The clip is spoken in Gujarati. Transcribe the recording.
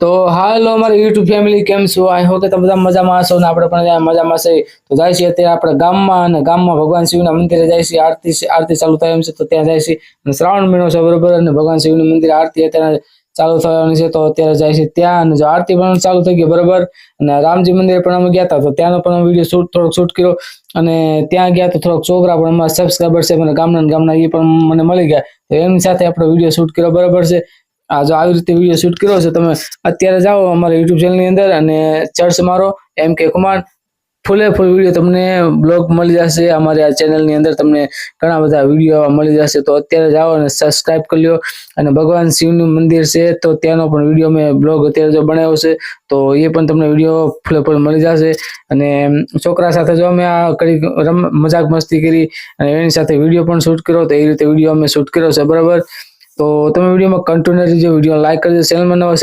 તો હાલો અમારી યુટ્યુબ ફેમિલી કેમ છો? આઈ હોપ કે તમે બધા મજામાં હશો ને આપણે પણ મજામાં છે. તો જાય છે અત્યારે આપણે ગામમાં અને ગામમાં ભગવાન શિવના મંદિરે જાય છે. આરતી ચાલુ થાય એમ છે તો ત્યાં જાય છે. અને શ્રાવણ મહિનો છે બરોબર, અને ભગવાન શિવનું મંદિર આરતી અત્યારે ચાલુ થવાની છે તો અત્યારે જાય છે ત્યાં. અને જો આરતી પણ ચાલુ થઈ ગઈ બરોબર, અને રામજી મંદિર પણ અમે ગયા હતા તો ત્યાંનો પણ વિડીયો થોડોક શૂટ કર્યો. અને ત્યાં ગયા તો થોડોક છોકરા પણ અમારા સબસ્ક્રાઈબર છે મને ગામના ને ગામના એ પણ મને મળી ગયા, તો એમની સાથે આપણે વિડીયો શૂટ કર્યો બરોબર છે. આ જો આવી રીતે વિડીયો શૂટ કર્યો છે, તમે અત્યારે જાઓ અમારા યુટ્યુબ ચેનલ ની અંદર અને સર્ચ મારો MK કુમાર, ફૂલે ફૂલ વિડીયો તમને બ્લોગ મળી જશે. અમારી આ ચેનલ ની અંદર તમને ઘણા બધા વિડીયો મળી જશે, તો અત્યારે જાઓ અને સબસ્ક્રાઇબ કરી લ્યો. અને ભગવાન શિવનું મંદિર છે તો ત્યાંનો પણ વિડીયો મેં બ્લોગ અત્યારે જો બનાવ્યો છે, તો એ પણ તમને વિડીયો ફૂલે ફૂલ મળી જશે. અને છોકરા સાથે જો અમે આ કડી મજાક મસ્તી કરી અને એની સાથે વિડીયો પણ શૂટ કર્યો, તો એ રીતે વિડીયો અમે શૂટ કર્યો છે બરાબર. તો તમે વિડીયોમાં કન્ટિન્યુ રહેજો, વિડીયો લાઈક કરજો, ચેનલમાં નવા